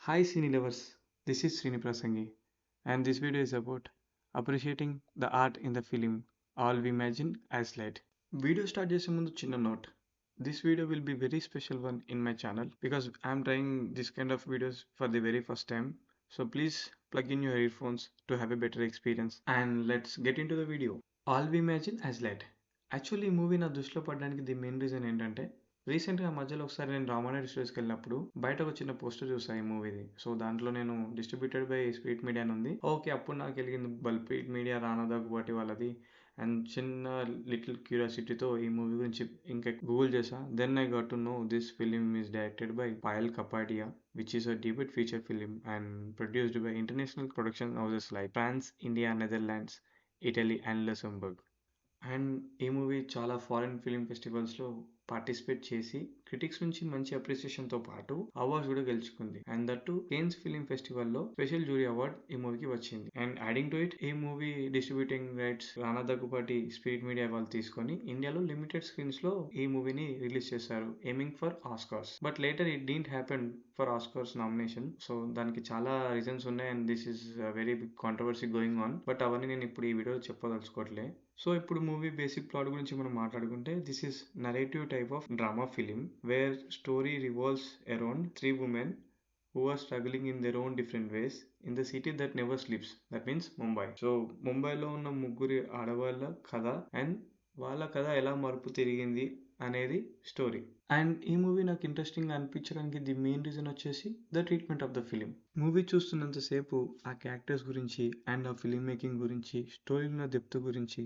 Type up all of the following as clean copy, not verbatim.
Hi Cine lovers, this is Srini Prasangi, and this video is about appreciating the art in the film All We Imagine as Light. Video start చేసే ముందు చిన్న note. This video will be very special one in my channel because I'm trying this kind of videos for the very first time. So please plug in your earphones to have a better experience and let's get into the video. All We Imagine as Light. Actually ఈ movie నా దృష్టిలో పడడానికి the main reason ఏంటంటే రీసెంట్గా మధ్యలో ఒకసారి నేను రామానాయుడు స్టూడియోస్కి వెళ్ళినప్పుడు బయట ఒక చిన్న పోస్టర్ చూసాను ఈ మూవీది. సో దాంట్లో నేను డిస్ట్రిబ్యూటెడ్ బై స్పీడ్ మీడియా అని ఉంది. ఓకే, అప్పుడు నాకు వెలిగింది బల్పీట్ మీడియా రానా దగ్గుబాటి వాళ్ళది. అండ్ చిన్న లిటిల్ క్యూరియాసిటీతో ఈ మూవీ గురించి ఇంకా గూగుల్ చేసా. Then I got to know this film is directed by Payal Kapadia which is a debut feature film and produced by international production houses like France, India, Netherlands, Italy and Luxembourg. And ఈ movie చాలా foreign film ఫెస్టివల్స్లో participate చేసి critics నుంచి మంచి అప్రిసియేషన్తో పాటు awards కూడా గెలుచుకుంది. అండ్ దట్టు కేన్స్ ఫిలిం ఫెస్టివల్లో స్పెషల్ జ్యూరీ అవార్డ్ ఈ మూవీకి వచ్చింది. అండ్ యాడింగ్ టు ఇట్ ఈ movie distributing rights Rana Daggubati spirit media వాళ్ళు తీసుకొని ఇండియాలో లిమిటెడ్ స్క్రీన్స్లో ఈ మూవీని రిలీజ్ చేశారు, aiming for Oscars. But later it didn't happen for Oscars nomination. So దానికి చాలా రీజన్స్ ఉన్నాయి and this is very big controversy going on. But అవన్నీ నేను ఇప్పుడు ఈ వీడియో చెప్పదలుచుకోవట్లే. సో ఇప్పుడు మూవీ బేసిక్ ప్లాట్ గురించి మనం మాట్లాడుకుంటే this is narrative type of drama film where story revolves around 3 women who are struggling in their own different ways in the city that never sleeps, that means Mumbai. So ముంబైలో ఉన్న ముగ్గురు ఆడవాళ్ళ కథ and వాళ్ళ కథ ఎలా మలుపు తిరిగింది అనేది స్టోరీ. అండ్ ఈ మూవీ నాకు ఇంట్రెస్టింగ్ అనిపించడానికి ది మెయిన్ రీజన్ వచ్చేసి the treatment of the film. Movie చూస్తున్నంతసేపు ఆ క్యారెక్టర్స్ గురించి అండ్ ఆ ఫిలిం మేకింగ్ గురించి, స్టోరీలో డెప్త్ గురించి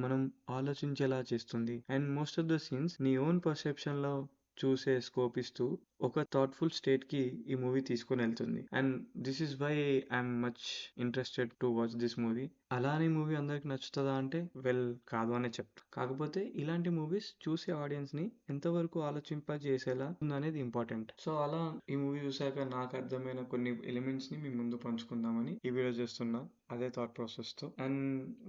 మనం ఆలోచించేలా చేస్తుంది. And most of the scenes నీ ఓన్ పర్సెప్షన్లో చూసే స్కోప్ ఇస్తూ ఒక థాట్ఫుల్ స్టేట్కి ఈ మూవీ తీసుకొని వెళ్తుంది. And this is why I'm much interested to watch this movie. అలానే మూవీ అందరికి నచ్చుతుందా అంటే వెల్ కాదు అనే చెప్తా. కాకపోతే ఇలాంటి మూవీస్ చూసే ఆడియన్స్ని ఎంతవరకు ఆలోచింపజేసేలా ఉందనేది ఇంపార్టెంట్. సో అలా ఈ మూవీ చూసాక నాకు అర్థమైన కొన్ని ఎలిమెంట్స్ని మీ ముందు పంచుకుందామని ఈ వీడియో చేస్తున్నా, అదే థాట్ ప్రాసెస్తో. అండ్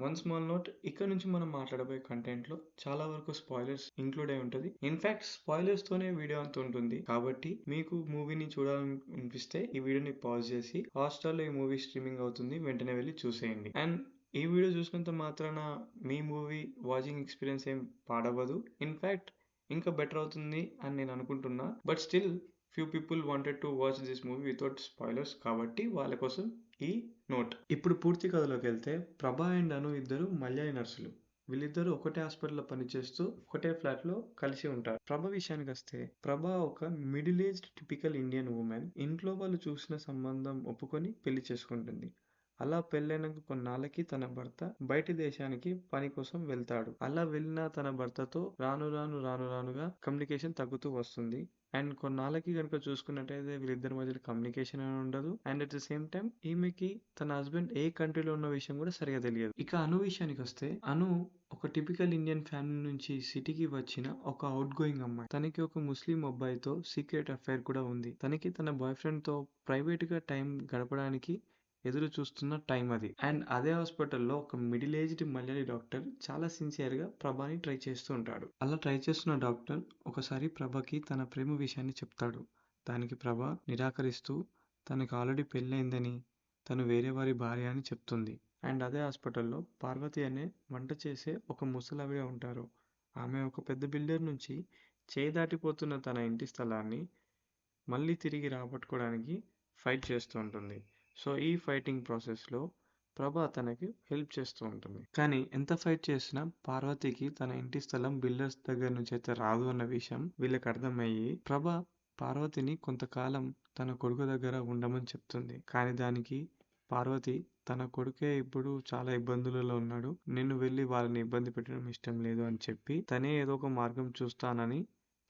వన్ స్మాల్ నోట్, ఇక్కడ నుంచి మనం మాట్లాడబోయే కంటెంట్లో చాలా వరకు స్పాయిలర్స్ ఇంక్లూడ్ అయి ఉంటుంది. ఇన్ఫాక్ట్ స్పాయిలర్స్తోనే వీడియో అంత ఉంటుంది. కాబట్టి మీకు మూవీని చూడాలనిపిస్తే ఈ వీడియోని పాజ్ చేసి హాట్‌స్టార్‌లో ఈ మూవీ స్ట్రీమింగ్ అవుతుంది, వెంటనే వెళ్ళి చూసేయండి. అండ్ ఈ వీడియో చూసినంత మాత్రాన మీ మూవీ వాచింగ్ ఎక్స్పీరియన్స్ ఏం పాడవదు. ఇన్ఫాక్ట్ ఇంకా బెటర్ అవుతుంది అని నేను అనుకుంటున్నా. But still few people wanted to watch this movie without spoilers, కాబట్టి వాళ్ళ కోసం ఈ నోట్. ఇప్పుడు పూర్తి కథలోకి వెళ్తే ప్రభా అండ్ అను ఇద్దరు మలయాళీ నర్సులు. వీళ్ళిద్దరూ ఒకటే హాస్పిటల్లో పనిచేస్తూ ఒకటే ఫ్లాట్లో కలిసి ఉంటారు. ప్రభ విషయానికి వస్తే ప్రభ ఒక middle aged typical Indian women. ఇంట్లో వాళ్ళు చూసిన సంబంధం ఒప్పుకొని పెళ్లి చేసుకుంటుంది. అలా పెళ్ళైనాక కొన్నాళ్ళకి తన భర్త బయటి దేశానికి పని కోసం వెళ్తాడు. అలా వెళ్ళిన తన భర్తతో రానుగా కమ్యూనికేషన్ తగ్గుతూ వస్తుంది. అండ్ కొన్నాళ్ళకి కనుక చూసుకున్నట్టయితే వీళ్ళిద్దరి మధ్యలో కమ్యూనికేషన్ అని ఉండదు. And at the same time ఈమెకి తన హస్బెండ్ ఏ కంట్రీలో ఉన్న విషయం కూడా సరిగా తెలియదు. ఇక అను విషయానికి వస్తే అను ఒక టిపికల్ ఇండియన్ ఫ్యామిలీ నుంచి సిటీకి వచ్చిన ఒక అవుట్ గోయింగ్ అమ్మాయి. తనకి ఒక ముస్లిం అబ్బాయితో సీక్రెట్ అఫైర్ కూడా ఉంది. తనకి తన బాయ్ ఫ్రెండ్ తో ప్రైవేట్ గా టైం గడపడానికి ఎదురు చూస్తున్న టైం అది. అండ్ అదే హాస్పిటల్లో ఒక మిడిల్ ఏజ్డ్ మలయాళీ డాక్టర్ చాలా సిన్సియర్గా ప్రభాని ట్రై చేస్తూ ఉంటాడు. అలా ట్రై చేస్తున్న డాక్టర్ ఒకసారి ప్రభకి తన ప్రేమ విషయాన్ని చెప్తాడు. దానికి ప్రభ నిరాకరిస్తూ తనకు ఆల్రెడీ పెళ్ళైందని, తను వేరే వారి భార్య అని చెప్తుంది. అండ్ అదే హాస్పిటల్లో పార్వతి అనే వంట చేసే ఒక ముసలావిడ ఉంటారు. ఆమె ఒక పెద్ద బిల్డర్ నుంచి చేయి దాటిపోతున్న తన ఇంటి స్థలాన్ని మళ్ళీ తిరిగి రాబట్టుకోవడానికి ఫైట్ చేస్తూ ఉంటుంది. సో ఈ ఫైటింగ్ ప్రాసెస్లో ప్రభ తనకి హెల్ప్ చేస్తూ ఉంటుంది. కానీ ఎంత ఫైట్ చేసినా పార్వతికి తన ఇంటి స్థలం బిల్డర్స్ దగ్గర నుంచి అయితే రాదు అన్న విషయం వీళ్ళకి అర్థమయ్యి ప్రభ పార్వతిని కొంతకాలం తన కొడుకు దగ్గర ఉండమని చెప్తుంది. కానీ దానికి పార్వతి తన కొడుకే ఇప్పుడు చాలా ఇబ్బందులలో ఉన్నాడు, నేను వెళ్ళి వాళ్ళని ఇబ్బంది పెట్టడం ఇష్టం లేదు అని చెప్పి తనే ఏదో ఒక మార్గం చూస్తానని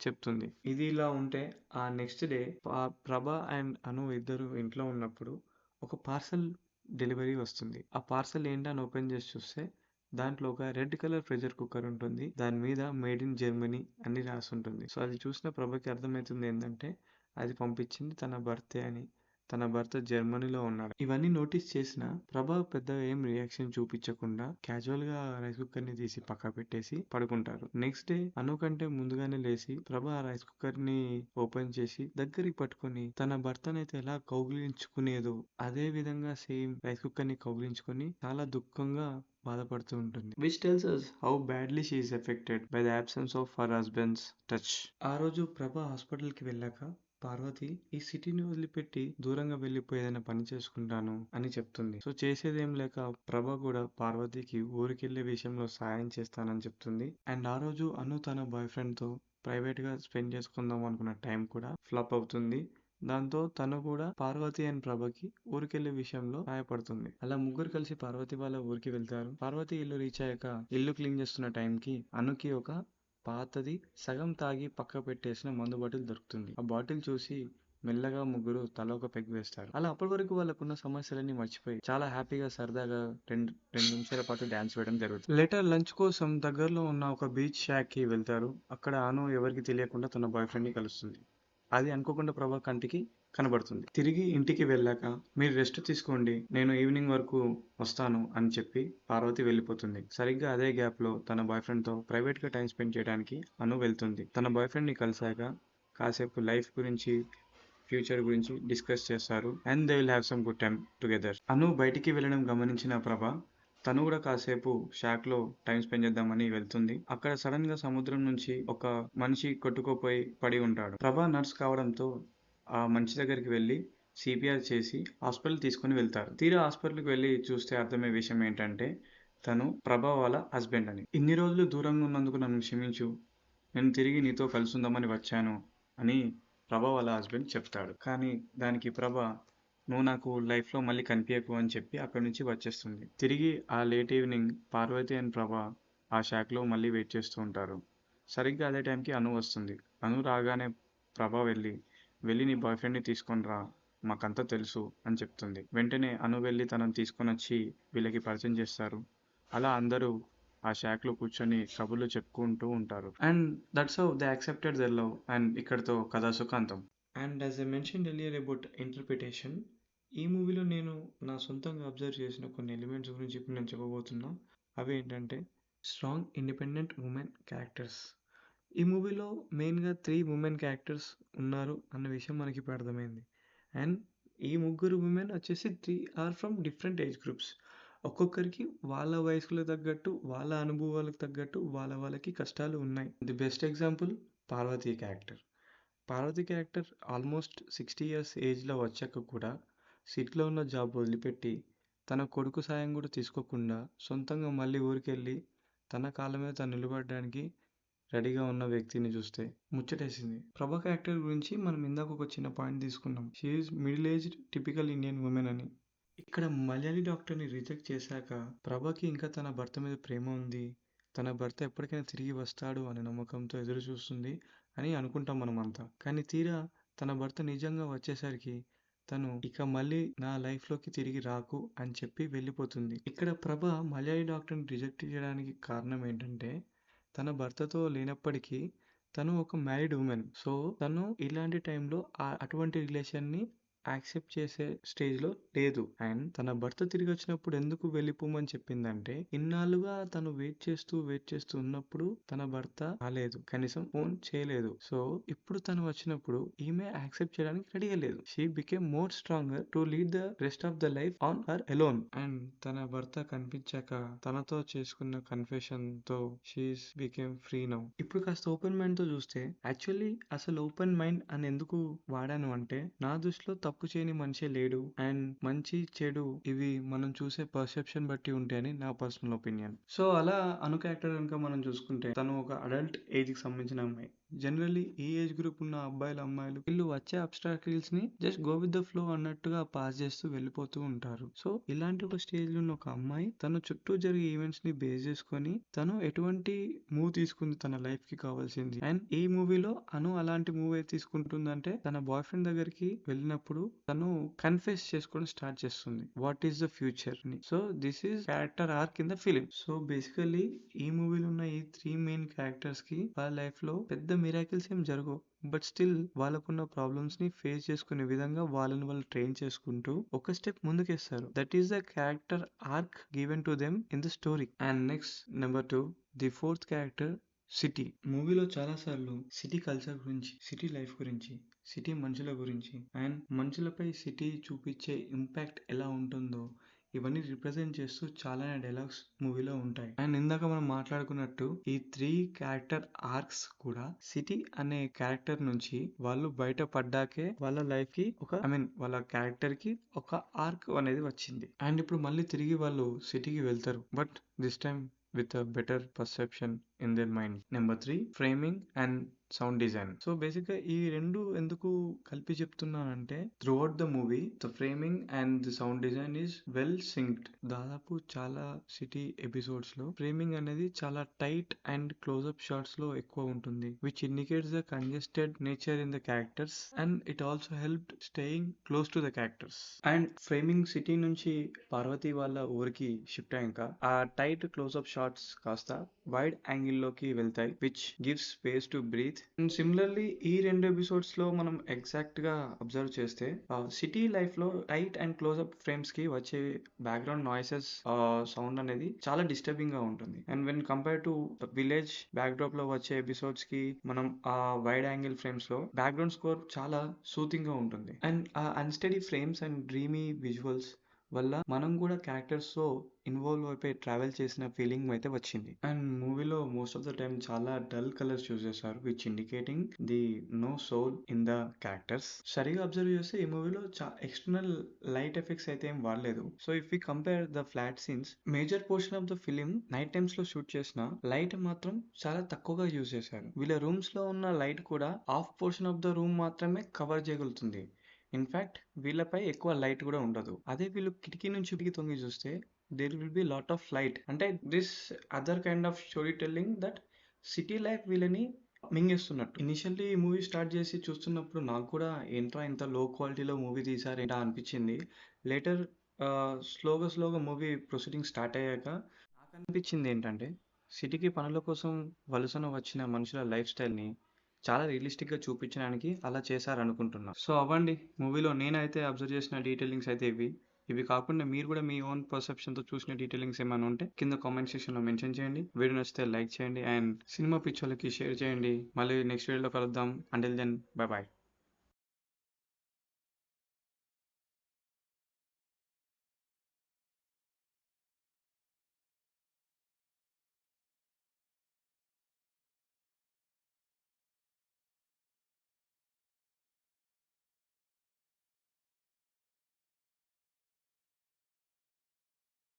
చెప్తుంది. ఇది ఇలా ఉంటే ఆ నెక్స్ట్ డే ప్రభ అండ్ అను ఇద్దరు ఇంట్లో ఉన్నప్పుడు ఒక పార్సల్ డెలివరీ వస్తుంది. ఆ పార్సల్ ఏంటని ఓపెన్ చేసి చూస్తే దాంట్లో ఒక రెడ్ కలర్ ప్రెషర్ కుక్కర్ ఉంటుంది. దాని మీద మేడ్ ఇన్ జర్మనీ అని రాసి ఉంటుంది. సో అది చూసిన ప్రభకి అర్థమవుతుంది ఏంటంటే అది పంపించింది తన భర్తే అని. తన భర్త జర్మనీలో ఉన్నాడు. ఇవన్నీ నోటీస్ చేసిన ప్రభా పెద్దగా ఏం రియాక్షన్ చూపించకుండా క్యాజువల్ గా రైస్ కుక్కర్ ని తీసి పక్క పెట్టేసి పడుకుంటారు. నెక్స్ట్ డే అను కంటే ముందుగానే లేచి ప్రభా ఆ రైస్ కుక్కర్ ని ఓపెన్ చేసి దగ్గరికి పట్టుకొని తన భర్తనైతే ఎలా కౌగిలించుకునేదో అదే విధంగా సేమ్ రైస్ కుక్కర్ ని కౌగిలించుకొని చాలా దుఃఖంగా బాధపడుతూ ఉంటుంది. Which tells us how badly she is affected by the absence of her husband's touch. ఆ రోజు ప్రభ హాస్పిటల్ కి వెళ్ళాక పార్వతి ఈ సిటీని వదిలిపెట్టి దూరంగా వెళ్ళిపోయి ఏదైనా పని చేసుకుంటాను అని చెప్తుంది. సో చేసేదేం లేక ప్రభ కూడా పార్వతికి ఊరికెళ్లే విషయంలో సాయం చేస్తానని చెప్తుంది. అండ్ ఆ రోజు అను తన బాయ్ ఫ్రెండ్ తో ప్రైవేట్ గా స్పెండ్ చేసుకుందాం అనుకున్న టైం కూడా ఫ్లాప్ అవుతుంది. దాంతో తను కూడా పార్వతి అండ్ ప్రభకి ఊరికెళ్లే విషయంలో సహాయపడుతుంది. అలా ముగ్గురు కలిసి పార్వతి వాళ్ళ ఊరికి వెళ్తారు. పార్వతి ఇల్లు రీచ్ అయ్యాక ఇల్లు క్లీన్ చేస్తున్న టైంకి అనుకి ఒక పాతది సగం తాగి పక్క పెట్టేసిన మందు బాటిల్ దొరుకుతుంది. ఆ బాటిల్ చూసి మెల్లగా ముగ్గురు తల ఒక పెగ్ వేస్తారు. అలా అప్పటి వరకు వాళ్ళకున్న సమస్యలన్నీ మర్చిపోయి చాలా హ్యాపీగా సరదాగా రెండు నిమిషాల పాటు డాన్స్ వేయడం జరుగుతుంది. లేటర్ లంచ్ కోసం దగ్గరలో ఉన్న ఒక బీచ్ షాక్ కి వెళ్తారు. అక్కడ అను ఎవరికి తెలియకుండా తన బాయ్ ఫ్రెండ్ ని కలుస్తుంది. అది అనుకోకుండా ప్రభా కంటికి కనబడుతుంది. తిరిగి ఇంటికి వెళ్ళాక మీరు రెస్ట్ తీసుకోండి, నేను ఈవినింగ్ వరకు వస్తాను అని చెప్పి పార్వతి వెళ్ళిపోతుంది. సరిగ్గా అదే గ్యాప్ లో తన బాయ్ ఫ్రెండ్ తో ప్రైవేట్ గా టైం స్పెండ్ చేయడానికి అను వెళ్తుంది. తన బాయ్ ఫ్రెండ్ ని కలిసాక కాసేపు లైఫ్ గురించి ఫ్యూచర్ గురించి డిస్కస్ చేస్తారు. And they will have some good time together. Anu బయటికి వెళ్ళడం గమనించిన ప్రభ తను కూడా కాసేపు షాక్ లో టైం స్పెండ్ చేద్దామని వెళ్తుంది. అక్కడ సడన్ గా సముద్రం నుంచి ఒక మనిషి కొట్టుకోపోయి పడి ఉంటాడు. ప్రభా నర్స్ కావడంతో ఆ మనిషి దగ్గరికి వెళ్ళి సిపిఆర్ చేసి హాస్పిటల్ తీసుకుని వెళ్తారు. తీరా హాస్పిటల్కి వెళ్ళి చూస్తే అర్థమయ్యే విషయం ఏంటంటే తను ప్రభా వాళ్ళ హస్బెండ్ అని. ఇన్ని రోజులు దూరంగా ఉన్నందుకు నన్ను క్షమించు, నేను తిరిగి నీతో కలుసుందామని వచ్చాను అని ప్రభా వాళ్ళ హస్బెండ్ చెప్తాడు. కానీ దానికి ప్రభా నువ్వు నాకు లైఫ్లో మళ్ళీ కనిపించకు అని చెప్పి అక్కడి నుంచి వచ్చేస్తుంది. తిరిగి ఆ లేట్ ఈవినింగ్ పార్వతి అండ్ ప్రభా ఆ షాక్లో మళ్ళీ వెయిట్ చేస్తూ ఉంటారు. సరిగ్గా అదే టైంకి అను వస్తుంది. అను రాగానే ప్రభా వెళ్ళి నీ బాయ్ ఫ్రెండ్ని తీసుకొని రా, మాకంతా తెలుసు అని చెప్తుంది. వెంటనే అను వెళ్ళి తనని తీసుకొని వచ్చి వీళ్ళకి పరిచయం చేస్తారు. అలా అందరూ ఆ షాక్లో కూర్చొని కబుర్లు చెప్పుకుంటూ ఉంటారు. And that's how they accepted their love and ఇక్కడితో కథా సుఖాంతం. And as I mention earlier about interpretation, ఈ మూవీలో నేను నా సొంతంగా అబ్జర్వ్ చేసిన కొన్ని ఎలిమెంట్స్ గురించి ఇప్పుడు నేను చెప్పబోతున్నా. అవి ఏంటంటే స్ట్రాంగ్ ఇండిపెండెంట్ ఉమెన్ క్యారెక్టర్స్. ఈ మూవీలో మెయిన్గా 3 ఉమెన్ క్యారెక్టర్స్ ఉన్నారు అన్న విషయం మనకి ఇప్పుడు అర్థమైంది. అండ్ ఈ ముగ్గురు ఉమెన్ వచ్చేసి 3 are from different age groups. ఒక్కొక్కరికి వాళ్ళ వయసులకు తగ్గట్టు, వాళ్ళ అనుభవాలకు తగ్గట్టు వాళ్ళకి కష్టాలు ఉన్నాయి. The best example Parvati character. Parvati character almost 60 years ఏజ్లో వచ్చాక కూడా సిటీలో ఉన్న జాబ్ వదిలిపెట్టి తన కొడుకు సాయం కూడా తీసుకోకుండా సొంతంగా మళ్ళీ ఊరికెళ్ళి తన కాళ్ళ మీద తను నిలబడడానికి రెడీగా ఉన్న వ్యక్తిని చూస్తే ముచ్చటేసింది. ప్రభా క్యారెక్టర్ గురించి మనం ఇందాక ఒక చిన్న పాయింట్ తీసుకున్నాం. She is middle aged typical Indian women అని. ఇక్కడ మలయాళీ డాక్టర్ని రిజెక్ట్ చేశాక ప్రభాకి ఇంకా తన భర్త మీద ప్రేమ ఉంది, తన భర్త ఎప్పటికైనా తిరిగి వస్తాడు అనే నమ్మకంతో ఎదురు చూస్తుంది అని అనుకుంటాం మనం అంతా. కానీ తీరా తన భర్త నిజంగా వచ్చేసరికి తను ఇక మళ్ళీ నా లైఫ్లోకి తిరిగి రాకు అని చెప్పి వెళ్ళిపోతుంది. ఇక్కడ ప్రభ మలయాళీ డాక్టర్ని రిజెక్ట్ చేయడానికి కారణం ఏంటంటే తన భర్తతో లేనప్పటికీ తను ఒక మ్యారీడ్ ఉమెన్. సో తను ఇలాంటి టైంలో అటువంటి రిలేషన్ని యాక్సెప్ట్ చేసే స్టేజ్లో లేదు. అండ్ తన భర్త తిరిగి వచ్చినప్పుడు ఎందుకు వెళ్ళిపోమని చెప్పిందంటే ఇన్నాళ్ళుగా తను వెయిట్ చేస్తూ ఉన్నప్పుడు తన భర్త రాలేదు, కనీసం ఫోన్ చేయలేదు. సో ఇప్పుడు తను వచ్చినప్పుడు ఈమె యాక్సెప్ట్ చేయడానికి రెడీగా లేదు. She became more stronger to lead the rest of the life on her alone. And తన భర్త కనిపించాక తనతో చేసుకున్న కన్ఫెషన్ తో షీస్ బికేమ్ ఫ్రీ నౌ. ఇప్పుడు కాస్త ఓపెన్ మైండ్ తో చూస్తే యాక్చువల్లీ అసలు ఓపెన్ మైండ్ అని ఎందుకు వాడాను అంటే నా దృష్టిలో తప్పు చేయని మనిషే లేడు. అండ్ మంచి చెడు ఇవి మనం చూసే పర్సెప్షన్ బట్టి ఉంటాయని నా పర్సనల్ ఒపీనియన్. సో అలా అను క్యారెక్టర్ కనుక మనం చూసుకుంటే తను ఒక అడల్ట్ ఏజ్ కి సంబంధించిన అమ్మాయి. జనరల్లీ ఈ ఏజ్ గ్రూప్ ఉన్న అబ్బాయిలు అమ్మాయిలు వీళ్ళు వచ్చే అబ్స్ట్రాకిల్స్ ని just go with the flow అన్నట్టుగా పాస్ చేస్తూ వెళ్ళిపోతూ ఉంటారు. సో ఇలాంటి ఒక స్టేజ్ లో ఉన్న ఒక అమ్మాయి తన చుట్టూ జరిగే ఈవెంట్స్ ని బేస్ చేసుకొని తను ఎటువంటి మూవ్ తీసుకుంది తన లైఫ్ కి కావాల్సింది. అండ్ ఈ మూవీలో అను అలాంటి మూవ్ అయితే తీసుకుంటుందంటే తన బాయ్ ఫ్రెండ్ దగ్గరికి వెళ్ళినప్పుడు తను కన్ఫెస్ చేసుకోవడం స్టార్ట్ చేస్తుంది వాట్ ఈస్ ద ఫ్యూచర్ ని. So this is character arc in the film. So basically ఈ మూవీలో ఉన్న ఈ 3 మెయిన్ క్యారెక్టర్స్ కి వాళ్ళ లైఫ్ లో పెద్ద మిరాకిల్స్ ఏం జరగవు. బట్ స్టిల్ వాళ్ళకున్న ప్రాబ్లమ్స్ ని ఫేస్ చేసుకునే విధంగా వాళ్ళని వాళ్ళు ట్రైన్ చేసుకుంటూ ఒక స్టెప్ ముందుకేస్తారు. That is the character arc given to them in the story. And next number 2, the fourth character city. మూవీలో చాలా సార్లు సిటీ కల్చర్ గురించి, సిటీ లైఫ్ గురించి, సిటీ మనుషుల గురించి అండ్ మనుషులపై సిటీ చూపించే ఇంపాక్ట్ ఎలా ఉంటుందో ఇవన్నీ రిప్రజెంట్ చేస్తూ చాలా డైలాగ్స్ మూవీలో ఉంటాయి. అండ్ ఇందాక మనం మాట్లాడుకున్నట్టు ఈ 3 క్యారెక్టర్ ఆర్క్స్ కూడా సిటీ అనే క్యారెక్టర్ నుంచి వాళ్ళు బయటపడ్డాకే వాళ్ళ లైఫ్ కి వాళ్ళ క్యారెక్టర్ కి ఒక ఆర్క్ అనేది వచ్చింది. అండ్ ఇప్పుడు మళ్ళీ తిరిగి వాళ్ళు సిటీకి వెళ్తారు, but this time with a better perception in their mind. Number 3, framing and sound design. So basic గా ఈ రెండు ఎందుకు కలిపి చెప్తున్నానంటే through out the movie the framing and the sound design is well synced. దాదాపు చాలా సిటీ ఎపిసోడ్స్ లో framing అనేది చాలా టైట్ అండ్ క్లోజ్అప్ షాట్స్ లో ఎక్కువ ఉంటుంది, which indicates the congested nature in the characters and it also helped staying close to the characters. And framing city నుంచి పార్వతి వాళ్ళ ఊరికి షిఫ్ట్ అయ్యాక ఆ టైట్ క్లోజ్అప్ షాట్స్ కాస్త వైడ్ యాంగిల్ లోకి వెళ్తాయి, which gives space to breathe. And similarly ఈ రెండు ఎపిసోడ్స్ లో మనం ఎగ్జాక్ట్ గా అబ్జర్వ్ చేస్తే సిటీ లైఫ్ లో టైట్ అండ్ క్లోజ్అప్ ఫ్రేమ్స్ కి వచ్చే బ్యాక్గ్రౌండ్ నాయిసెస్ సౌండ్ అనేది చాలా డిస్టర్బింగ్ గా ఉంటుంది. And when compare to village backdrop లో వచ్చే ఎపిసోడ్స్ కి మనం ఆ వైడ్ యాంగిల్ ఫ్రేమ్స్ లో బ్యాక్గ్రౌండ్ స్కోర్ చాలా సూతింగ్ గా ఉంటుంది. అండ్ ఆ unsteady frames and dreamy visuals వల్ల మనం కూడా క్యారెక్టర్స్ తో ఇన్వాల్వ్ అయిపోయి ట్రావెల్ చేసిన ఫీలింగ్ అయితే వచ్చింది. అండ్ మూవీలో మోస్ట్ ఆఫ్ ద టైమ్ చాలా డల్ కలర్స్ యూజ్ చేశారు, which indicating the no soul in the characters. సరిగా అబ్జర్వ్ చేస్తే ఈ మూవీలో ఎక్స్టర్నల్ లైట్ ఎఫెక్ట్స్ అయితే ఏం వాడలేదు. So if we compare the flat scenes, major portion of the film night times లో షూట్ చేసిన లైట్ మాత్రం చాలా తక్కువగా యూజ్ చేశారు. వీళ్ళ రూమ్స్ లో ఉన్న లైట్ కూడా half portion of the room మాత్రమే కవర్ చేయగలుగుతుంది. ఇన్ఫాక్ట్ వీళ్ళపై ఎక్కువ లైట్ కూడా ఉండదు. అదే వీళ్ళు కిటికీ నుంచి తొంగి చూస్తే there will be lot of light. అంటే this other kind of story telling that city life వీళ్ళని మింగేస్తున్నట్టు. ఇనిషియల్లీ ఈ మూవీ స్టార్ట్ చేసి చూస్తున్నప్పుడు నాకు కూడా ఏంట్రా ఇంత లో క్వాలిటీలో మూవీ తీసారేంటా అనిపించింది. లేటర్ స్లోగా మూవీ ప్రొసీడింగ్ స్టార్ట్ అయ్యాక నాకు అనిపించింది ఏంటంటే సిటీకి పనుల కోసం వలసన వచ్చిన మనుషుల లైఫ్ స్టైల్ని చాలా రియలిస్టిక్ గా చూపించడానికి అలా చేశారనుకుంటున్నా. సో అవ్వండి మూవీలో నేనైతే అబ్జర్వ్ చేసిన డీటెయిలింగ్స్ అయితే ఇవి కాకుండా మీరు కూడా మీ ఓన్ పర్సెప్షన్ తో చూసిన డీటెయిలింగ్స్ ఏమైనా ఉంటే కింద కామెంట్ సెక్షన్ లో మెన్షన్ చేయండి. వీడియో నచ్చితే లైక్ చేయండి అండ్ సినిమా పిచ్చోళ్ళకి షేర్ చేయండి. మళ్ళీ నెక్స్ట్ వీడియోలో కలుద్దాం. Until then bye bye.